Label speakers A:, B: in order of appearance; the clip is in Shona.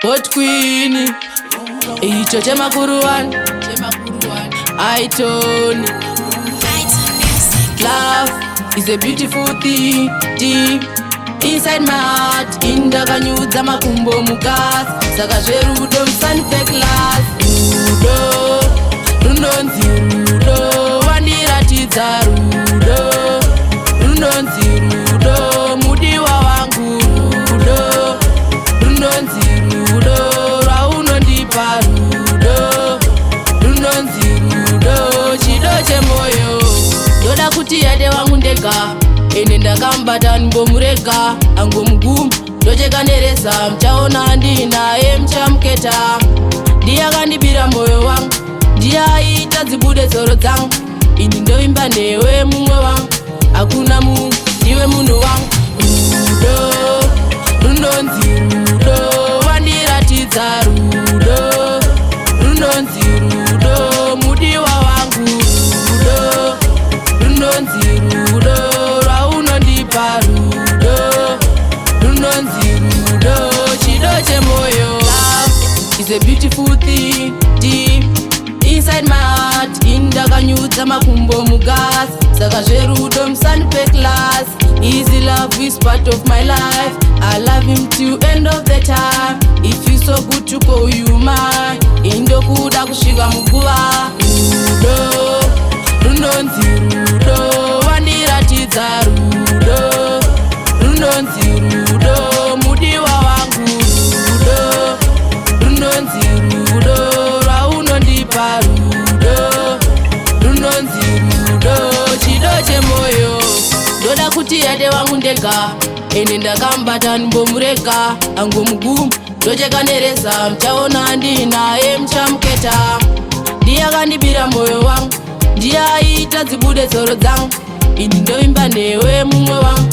A: Hot Queen, icho chemakuru one, iTon. Love is a beautiful thing, deep inside my heart. Indakanyudza makumbo mukasi, saka zverudo musandipe class. Rudo, runonzi rudo, wandiratidza rudo. Runonzi rudo, mudiwa wangu rudo. Runonzi rudo, raunondipa rudo. Runonzi rudo, chido chemoyo. Ndoda kuti yade wangu ndega, ene ndakambata nimbomurega. Angomugumu ndocheka nereza, mchaona handinaye mchamuketa. Ndiye akandibira moyo wangu, ndiye aita dzibude tsoro dzangu. Ini ndoimba newe mumwe wangu, hakuna munhu, ndiwe munhu wangu. Rudo, runonzi rudo, wandiratidza rudo. Runonzi rudo, mudiwa wangu rudo. Runonzi rudo, raunondipa rudo. Runonzi rudo, chido chemoyo. Love is a beautiful thing, deep inside my heart. Indakanyudza makumbo mukasi, saka zverudo musandipe class. Easy love is part of my life. I love him till end of the time. If you so good to call you mine, indokuda kusvika muguva. Rudo, runonzi rudo, wandiratidza rudo. Runonzi rudo, mudiwa wangu rudo. Runonzi rudo, raunondipa rudo. Runonzi rudo, chido chemoyo. Ndoda kuti yade wangu ndega, ene ndakambata nimbomurega. Angomugumu ndocheka nereza, mchaona handinaye mchamuketa. Ndiye akandibira moyo wangu, ndiye aita dzibude tsoro dzangu. Ini ndoimba newe mumwe wangu.